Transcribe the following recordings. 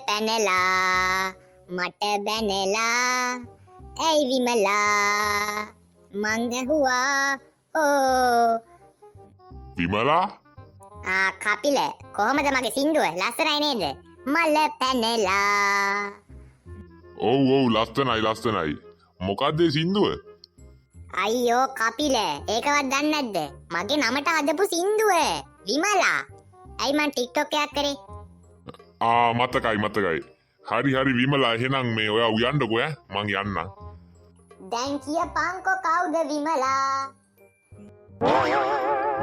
පැනලා මට බැනලා ඇයි විමලා මං ඇහුවා ඕ විමලා කපිල කොහමද මගේ සින්දුව ලස්සනයි නේද මල පැනලා ඔව් ලස්සනයි මොකද්ද ඒ සින්දුව අයියෝ කපිල ඒකවත් දන්නේ නැද්ද මගේ නමට හදපු සින්දුව විමලා ඇයි මං ටික්ටොක් එකක් කරේ මතකයි හරි විමලා එහෙනම් මේ ඔයා උයන්නකෝ මං යන්නම් දැන් කියපන්කො කවුද විමලා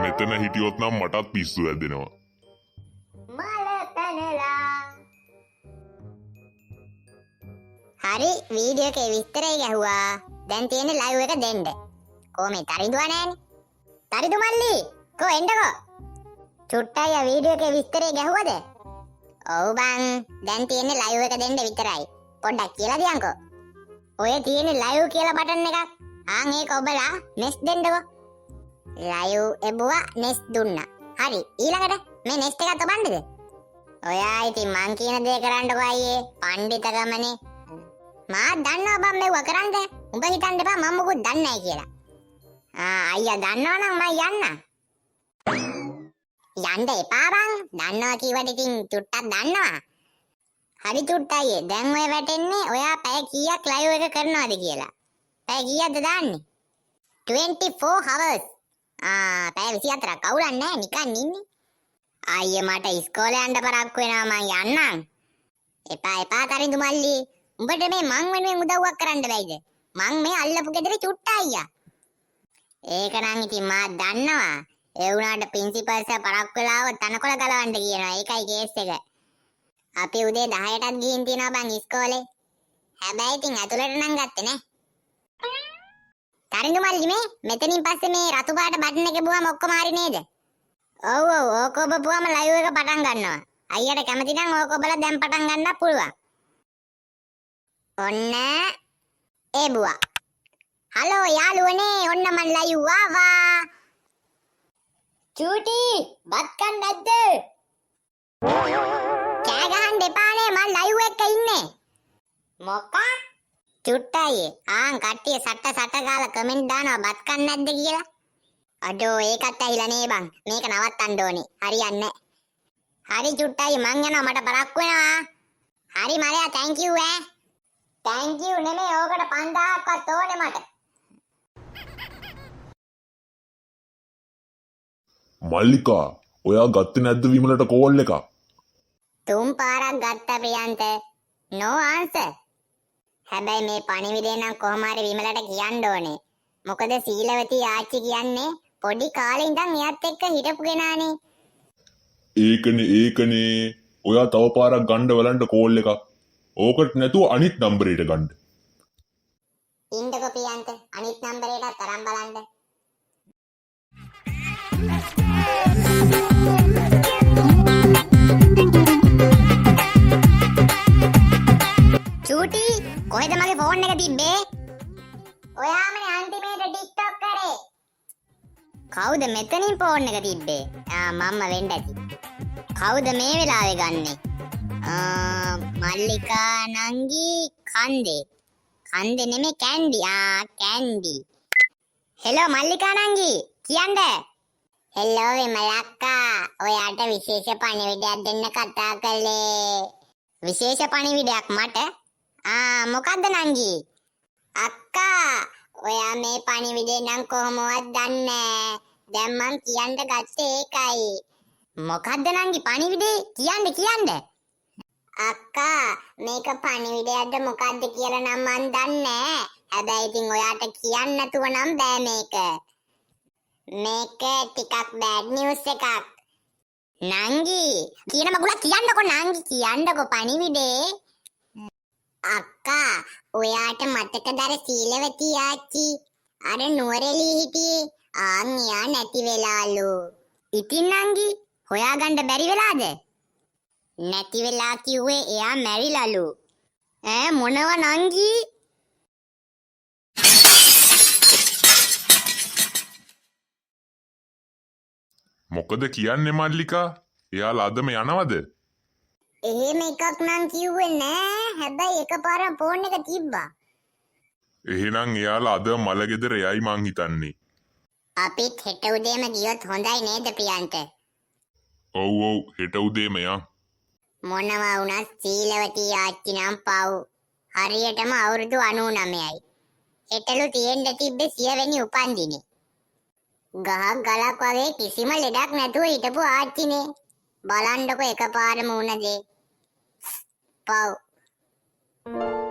මෙතන හිටියොත් නම් මටත් පිස්සු වැදෙනවා මල පැනලා හරි වීඩියෝ එකේ විස්තරය ගැහුවා දැන් තියෙන්නේ ලයිව් එක දෙන්න කොහොමද තරිදුවා නෑනේ තරිදු මල්ලි කො එන්නකෝ චුට්ටයි වීඩියෝ එකේ විස්තරය ගැහුවද ඔව් බං දැන් තියෙන්නේ ලයිව් එක දෙන්න විතරයි පොඩ්ඩක් කියලා දියන්කෝ ඔය තියෙන්නේ ලයිව් කියලා බටන් එකක් ආන් ඒක ඔබලා නෙස් දෙන්නකෝ ලයිව් එබුවා නෙස් දුන්නා හරි ඊළඟට මේ නෙස් එක තබන්නද ඔයා ඉතින් මං කියන දේ කරන්නකෝ අයියේ පණ්ඩිතකමනේ මා දන්නවා බම් මෙව කරන්න උඹ හිතන්න එපා මම මොකුත් දන්නේ නැහැ කියලා අයියා දන්නවනම් මම යන්න එපා බං දන්නවා කීවට ඉතින් චුට්ටක් දන්නවා හරි චුට්ටයි දැන් ඔය වැටෙන්නේ ඔයා පැය කීයක් ලයිව් එක කරනවද කියලා පැය කීයක්ද දාන්නේ 24 hours පැය 24ක් කවුලක් නැහැ නිකන් ඉන්නේ අයියේ මට ඉස්කෝලේ යන්න පරක්කු වෙනවා මං යන්නම් එපා තරිඳු මල්ලි උඹට මේ මං වෙනුවෙන් උදව්වක් කරන්න බැයිද මං මේ අල්ලපු ගෙදර චුට්ටා අයියා ඒක නම් ඉතින් මා දන්නවා ඒ වුණාට ප්‍රින්සිපල් සර් පරක්කු වෙලාව තනකොළ ගලවන්න කියනවා ඒකයි කේස් එක අපි උදේ 10ටත් ගිහින් තියනවා බං ඉස්කෝලේ හැබැයි ඉතින් ඇතුළට නම් ගත්තේ නෑ තරිඳු මල්ලි මේ මෙතනින් පස්සේ මේ රතු පාට බටන් එක බුවම ඔක්කොම හරි නේද ඔව් ඕක ඔබපුවම ලයිව් එක පටන් ගන්නවා අයියට කැමති නම් ඕක ඔබලා දැන් පටන් ගන්නත් පුළුවන් ඔන්න ඒ බුවා හලෝ යාළුවනේ ඔන්න මන් ලයිව් ආවා චූටි බත් කන්න නැද්ද කෑ ගහන්න එපානේ මන් ලයිව් එක ඉන්නේ මොකක් චුට්ටයි කට්ටිය සට්ට ගාලා කමෙන්ට් දානවා බත් කන්න නැද්ද කියලා අඩෝ ඒකත් ඇහිලා නේ බං මේක නවත්තන්න ඕනේ හරියන්නේ හරි චුට්ටයි මං යනවා මට බරක් වෙනවා හරි මලයා thank you thank you නෙමෙයි ඕකට 5000ක්වත් ඕනේ මට මල්ලිකා ඔයා ගත්තේ නැද්ද විමලට කෝල් එක තුන් පාරක් ගත්තා ප්‍රියන්ත no answer හැබැයි මේ පණිවිඩය නම් කොහොම හරි විමලට කියන්න ඕනේ මොකද සීලවතී ආච්චි කියන්නේ පොඩි කාලේ ඉඳන් එයත් එක්ක හිටපු කෙනානේ ඒකනේ ඔයා තව පාරක් ගන්න බලන්න කෝල් එකක් ඕකට නැතුව අනිත් නම්බරේට ගන්න ඉන්නකෝ ප්‍රියන්ත අනිත් නම්බරේට තරම් බලන්න චූටි කොහෙද මගේ ෆෝන් එක තිබ්බේ ඔයාමනේ අන්තිමේට ටික්ටොක් කරේ කවුද මෙතනින් ෆෝන් එක තිබ්බේ මම්ම වෙන්න ඇති කවුද මේ වෙලාවේ ගන්නෙ මල්ලිකා නංගි කන්දේ නෙමෙයි කැන්ඩි හෙලෝ මල්ලිකා නංගි කියන්න හෙලෝ විමලක්කා ඔයාට විශේෂ පණිවිඩයක් දෙන්න කතා කළේ විශේෂ පණිවිඩයක් මට මොකද්ද නංගි අක්කා ඔයා මේ පණිවිඩේ නම් කොහොමවත් දන්නේ දැන් මං කියන්න ගත්තේ ඒකයි මොකද්ද නංගි පණිවිඩේ කියන්න අක්කා මේක පණිවිඩයක්ද මොකද්ද කියලා නම් මං දන්නේ හැබැයි ඉතින් ඔයාට කියන්න නැතුව නම් බෑ මේක ටිකක් බෑඩ් නිවුස් එකක් නංගි කියන මගුලා කියන්නකෝ පණිවිඩේ අක්කා ඔයාට මතකද අර සීලවතී ආච්චි අර නුවරඑළිය හිටියේ එයා නැති වෙලාලු ඉතින් නංගි හොයාගන්න බැරි වෙලාද නැති වෙලා කිව්වේ එයා මැරිලාලු මොනව නංගි මොකද කියන්නේ මල්ලිකා එයාලා අදම යනවද එහෙම එකක් නම් කිව්වේ නෑ. හැබැයි එකපාර ෆෝන් එක තිබ්බා. එහෙනම් එයාලා අද මල ගෙදර යයි මං හිතන්නේ. අපිත් හෙට උදේම ගියොත් හොඳයි නේද ප්‍රියන්ත? ඔව් ඔව් හෙට උදේම යන්. මොනවා වුණත් සීලවතී ආච්චි නම් පව්. හරියටම අවුරුදු 99යි. හෙටලු තියෙන්න තිබ්බේ 100 වෙනි උපන්දිනේ. ගහක් ගලක් වගේ කිසිම ලෙඩක් නැතුව හිටපු ආච්චිනේ. බලන්නකො එකපාරම වුණ දේ. පව්.